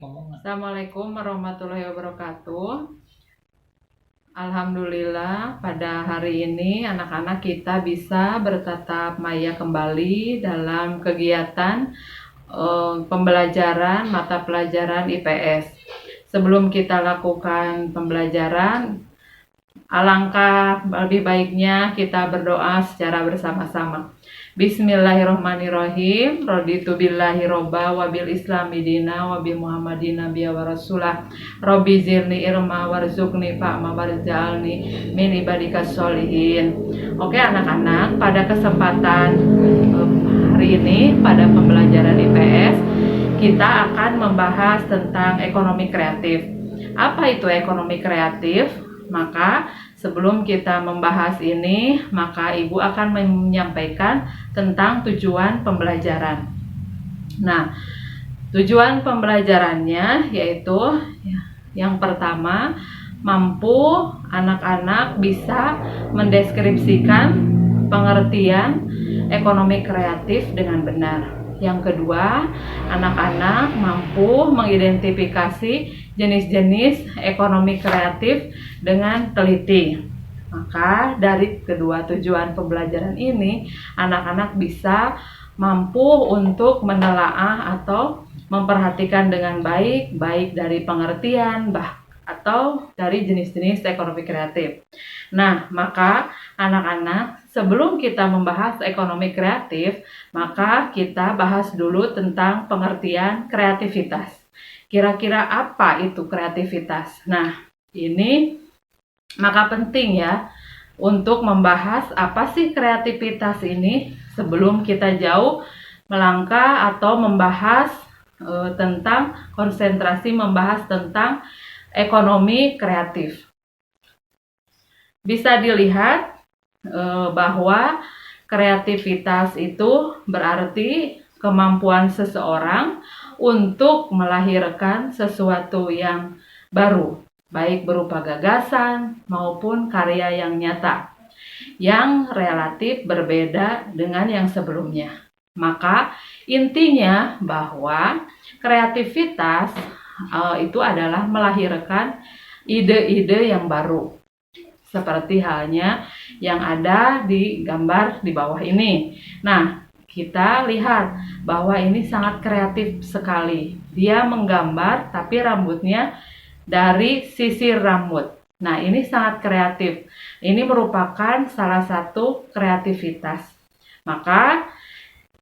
Assalamualaikum warahmatullahi wabarakatuh. Alhamdulillah pada hari ini anak-anak kita bisa bertatap maya kembali dalam kegiatan pembelajaran mata pelajaran IPS. Sebelum kita lakukan pembelajaran, alangkah lebih baiknya kita berdoa secara bersama-sama. Bismillahirrahmanirrahim. Raditu billahi robba wa bil islami dina wa bi muhammadin nabiyya wa rasulah. Rabbi zirni ilma warzuqni fa'ma warja'alni min ibadikas sholihin. Oke anak-anak, pada kesempatan hari ini pada pembelajaran IPS kita akan membahas tentang ekonomi kreatif. Apa itu ekonomi kreatif? Maka sebelum kita membahas ini, maka Ibu akan menyampaikan tentang tujuan pembelajaran. Nah, tujuan pembelajarannya yaitu yang pertama, mampu anak-anak bisa mendeskripsikan pengertian ekonomi kreatif dengan benar. Yang kedua, anak-anak mampu mengidentifikasi jenis-jenis ekonomi kreatif dengan teliti. Maka dari kedua tujuan pembelajaran ini, anak-anak bisa mampu untuk menelaah atau memperhatikan dengan baik dari pengertian atau dari jenis-jenis ekonomi kreatif. Nah, maka anak-anak, sebelum kita membahas ekonomi kreatif, maka kita bahas dulu tentang pengertian kreativitas. Kira-kira apa itu kreativitas? Nah, ini maka penting ya untuk membahas apa sih kreativitas ini sebelum kita jauh melangkah atau membahas tentang konsentrasi membahas tentang ekonomi kreatif. Bisa dilihat bahwa kreativitas itu berarti kemampuan seseorang untuk melahirkan sesuatu yang baru, baik berupa gagasan maupun karya yang nyata, yang relatif berbeda dengan yang sebelumnya. Maka intinya bahwa kreativitas itu adalah melahirkan ide-ide yang baru. Seperti halnya yang ada di gambar di bawah ini. Nah, kita lihat bahwa ini sangat kreatif sekali. Dia menggambar tapi rambutnya dari sisir rambut. Nah, ini sangat kreatif. Ini merupakan salah satu kreativitas. Maka,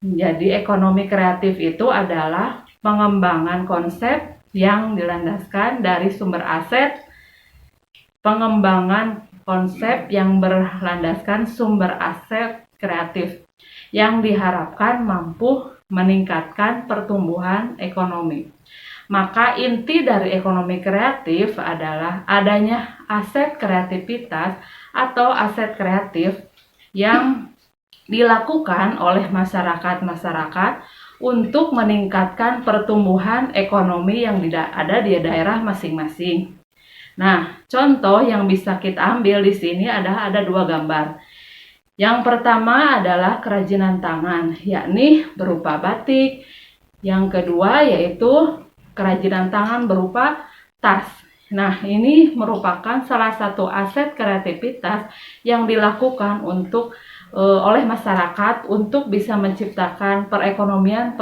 jadi ekonomi kreatif itu adalah pengembangan konsep yang dilandaskan dari sumber aset, pengembangan konsep yang berlandaskan sumber aset kreatif yang diharapkan mampu meningkatkan pertumbuhan ekonomi. Maka inti dari ekonomi kreatif adalah adanya aset kreativitas atau aset kreatif yang dilakukan oleh masyarakat untuk meningkatkan pertumbuhan ekonomi yang ada di daerah masing-masing. Nah, contoh yang bisa kita ambil di sini ada dua gambar. Yang pertama adalah kerajinan tangan, yakni berupa batik. Yang kedua yaitu kerajinan tangan berupa tas. Nah, ini merupakan salah satu aset kreativitas yang dilakukan oleh masyarakat untuk bisa menciptakan perekonomian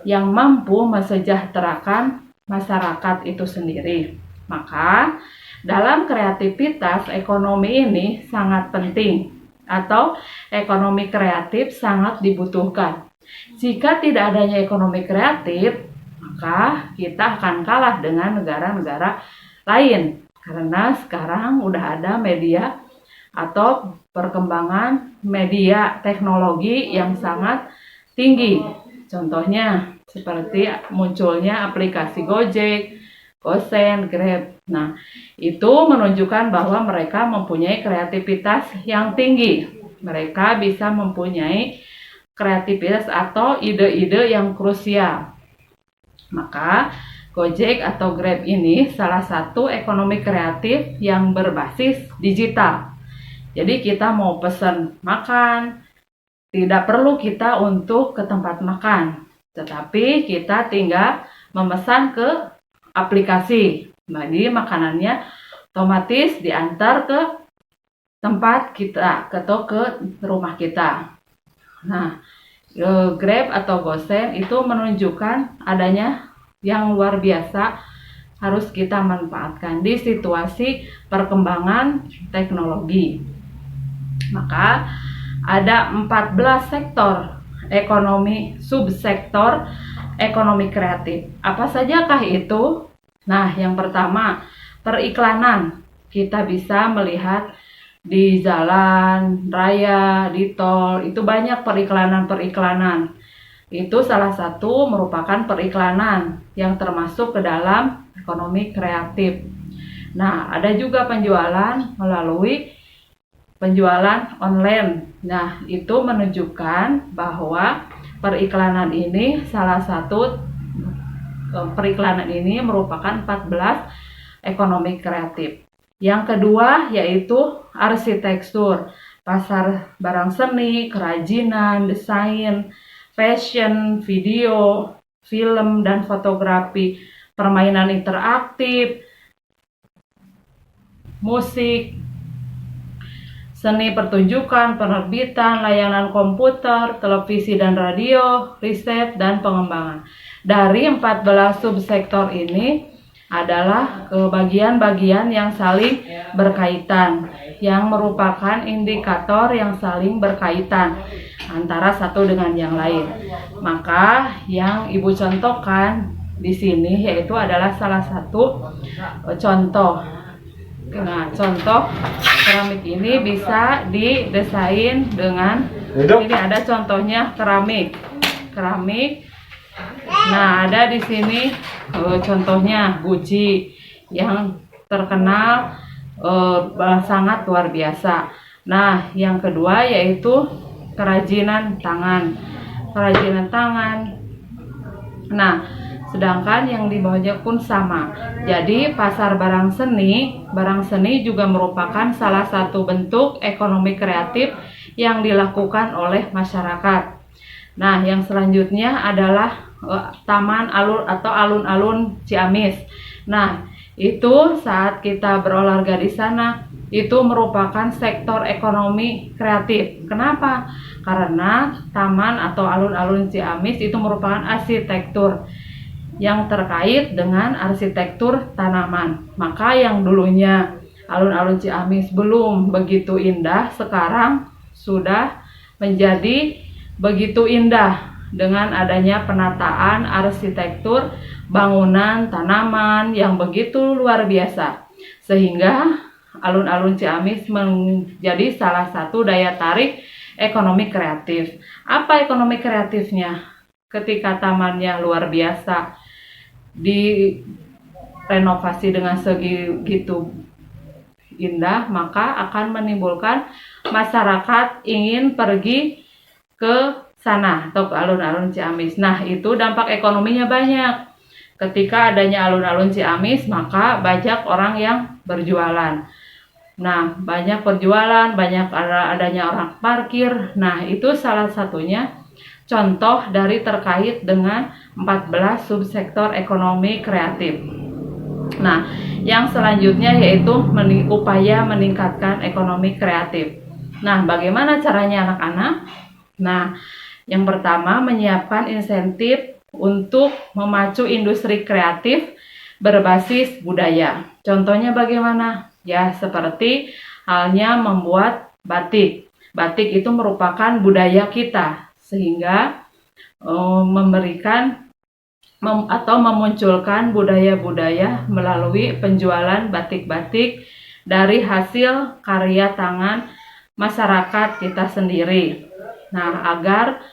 yang mampu mensejahterakan masyarakat itu sendiri. Maka dalam kreativitas ekonomi ini sangat penting atau ekonomi kreatif sangat dibutuhkan. Jika tidak adanya ekonomi kreatif, maka kita akan kalah dengan negara-negara lain karena sekarang udah ada media atau perkembangan media teknologi yang sangat tinggi. Contohnya seperti munculnya aplikasi Gojek, Gosen, Grab. Nah, itu menunjukkan bahwa mereka mempunyai kreativitas yang tinggi. Mereka bisa mempunyai kreativitas atau ide-ide yang krusial. Maka Gojek atau Grab ini salah satu ekonomi kreatif yang berbasis digital. Jadi kita mau pesan makan, tidak perlu kita untuk ke tempat makan, tetapi kita tinggal memesan ke aplikasi. Jadi makanannya otomatis diantar ke tempat kita atau ke rumah kita. Nah, Grab atau GoSend itu menunjukkan adanya yang luar biasa harus kita manfaatkan di situasi perkembangan teknologi. Maka ada 14 sektor ekonomi, subsektor ekonomi kreatif. Apa sajakah itu? Nah, yang pertama, periklanan. Kita bisa melihat di jalan raya, di tol, itu banyak periklanan-periklanan. Itu salah satu merupakan periklanan yang termasuk ke dalam ekonomi kreatif. Nah, ada juga penjualan melalui penjualan online. Nah, itu menunjukkan bahwa periklanan ini periklanan ini merupakan 14 ekonomi kreatif. Yang kedua yaitu arsitektur, pasar barang seni, kerajinan, desain, fashion, video, film dan fotografi, permainan interaktif, musik, seni pertunjukan, penerbitan, layanan komputer, televisi dan radio, riset dan pengembangan. Dari 14 subsektor ini adalah bagian-bagian yang saling berkaitan, yang merupakan indikator yang saling berkaitan antara satu dengan yang lain. Maka yang Ibu contohkan di sini yaitu adalah salah satu contoh. Nah, contoh keramik ini bisa didesain dengan ini ada contohnya keramik. Nah, ada di sini contohnya guci yang terkenal sangat luar biasa. Nah, yang kedua yaitu kerajinan tangan. Nah, sedangkan yang di bawahnya pun sama. Jadi pasar barang seni juga merupakan salah satu bentuk ekonomi kreatif yang dilakukan oleh masyarakat. Nah, yang selanjutnya adalah taman alun-alun Ciamis. Nah, itu saat kita berolahraga di sana itu merupakan sektor ekonomi kreatif. Kenapa? Karena taman atau alun-alun Ciamis itu merupakan arsitektur yang terkait dengan arsitektur tanaman. Maka yang dulunya alun-alun Ciamis belum begitu indah, sekarang sudah menjadi begitu indah dengan adanya penataan arsitektur bangunan, tanaman yang begitu luar biasa. Sehingga alun-alun Ciamis menjadi salah satu daya tarik ekonomi kreatif. Apa ekonomi kreatifnya? Ketika tamannya luar biasa, direnovasi dengan segitu indah, maka akan menimbulkan masyarakat ingin pergi ke sana atau ke alun-alun Ciamis. Nah, itu dampak ekonominya banyak. Ketika adanya alun-alun Ciamis, maka banyak orang yang berjualan. Nah, banyak berjualan, banyak adanya orang parkir. Nah, itu salah satunya contoh dari terkait dengan 14 subsektor ekonomi kreatif. Nah, yang selanjutnya yaitu upaya meningkatkan ekonomi kreatif. Nah, bagaimana caranya anak-anak? Nah, yang pertama menyiapkan insentif untuk memacu industri kreatif berbasis budaya. Contohnya bagaimana? Ya, seperti halnya membuat batik. Batik itu merupakan budaya kita, sehingga memunculkan budaya-budaya melalui penjualan batik-batik dari hasil karya tangan masyarakat kita sendiri. Nah, agar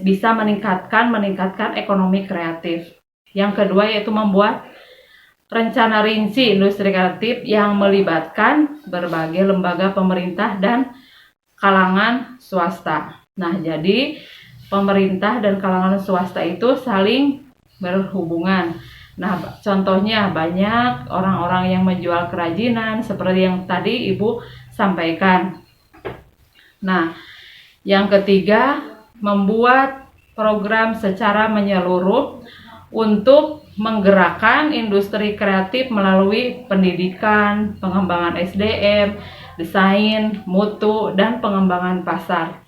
bisa meningkatkan ekonomi kreatif. Yang kedua yaitu membuat rencana rinci industri kreatif yang melibatkan berbagai lembaga pemerintah dan kalangan swasta. Nah, jadi pemerintah dan kalangan swasta itu saling berhubungan. Nah, contohnya banyak orang-orang yang menjual kerajinan seperti yang tadi Ibu sampaikan. Nah, yang ketiga, membuat program secara menyeluruh untuk menggerakkan industri kreatif melalui pendidikan, pengembangan SDM, desain, mutu, dan pengembangan pasar.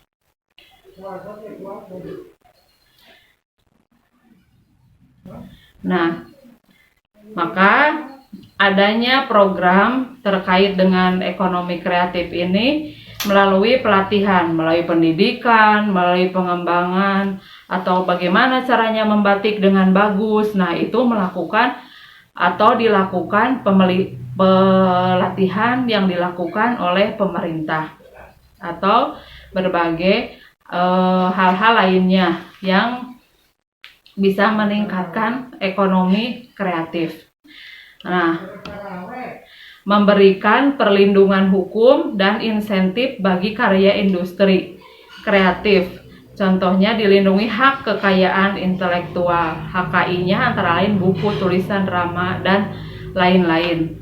Nah, maka adanya program terkait dengan ekonomi kreatif ini melalui pelatihan, melalui pendidikan, melalui pengembangan, atau bagaimana caranya membatik dengan bagus. Nah, itu melakukan atau dilakukan pelatihan yang dilakukan oleh pemerintah atau berbagai hal-hal lainnya yang bisa meningkatkan ekonomi kreatif. Nah, memberikan perlindungan hukum dan insentif bagi karya industri kreatif. Contohnya dilindungi hak kekayaan intelektual, HKI-nya antara lain buku, tulisan, drama, dan lain-lain.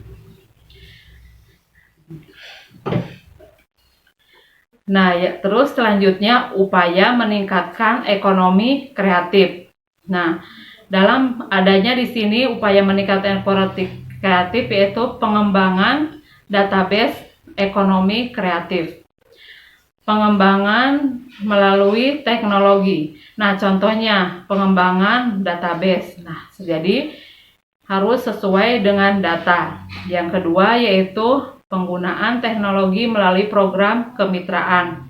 Nah, ya, terus selanjutnya upaya meningkatkan ekonomi kreatif. Nah, dalam adanya di sini upaya meningkatkan ekonomi kreatif yaitu pengembangan database ekonomi kreatif. Pengembangan melalui teknologi. Nah, contohnya pengembangan database. Nah, jadi harus sesuai dengan data. Yang kedua yaitu penggunaan teknologi melalui program kemitraan.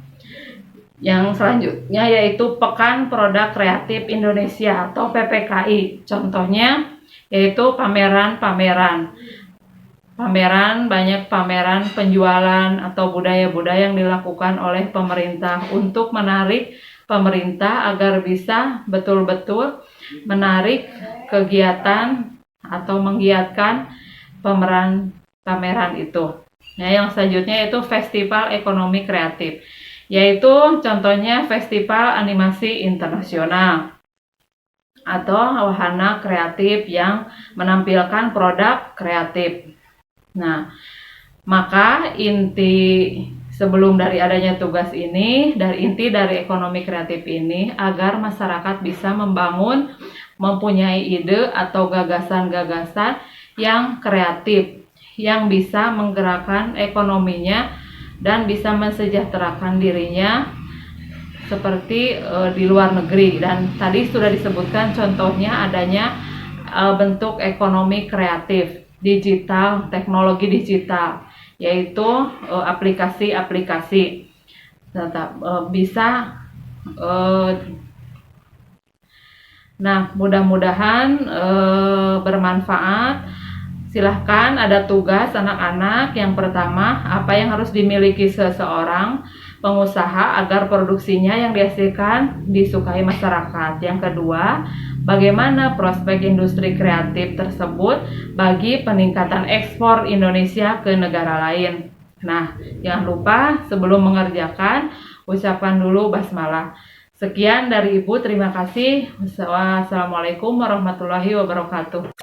Yang selanjutnya yaitu Pekan Produk Kreatif Indonesia atau PPKI. Contohnya yaitu pameran-pameran. Banyak pameran penjualan atau budaya-budaya yang dilakukan oleh pemerintah untuk menarik pemerintah agar bisa betul-betul menarik kegiatan atau menggiatkan pameran itu. Nah, yang selanjutnya yaitu Festival Ekonomi Kreatif, yaitu contohnya Festival Animasi Internasional atau wahana kreatif yang menampilkan produk kreatif. Nah, maka inti sebelum dari adanya tugas ini, inti dari ekonomi kreatif ini agar masyarakat bisa mempunyai ide atau gagasan-gagasan yang kreatif, yang bisa menggerakkan ekonominya dan bisa mensejahterakan dirinya seperti di luar negeri. Dan tadi sudah disebutkan contohnya adanya bentuk ekonomi kreatif digital, teknologi digital, yaitu aplikasi-aplikasi bisa. Nah, mudah-mudahan bermanfaat. Silahkan, ada tugas anak-anak. Yang pertama, apa yang harus dimiliki seseorang pengusaha agar produksinya yang dihasilkan disukai masyarakat. Yang kedua, bagaimana prospek industri kreatif tersebut bagi peningkatan ekspor Indonesia ke negara lain. Nah, jangan lupa sebelum mengerjakan, ucapkan dulu basmalah. Sekian dari Ibu, terima kasih. Wassalamualaikum warahmatullahi wabarakatuh.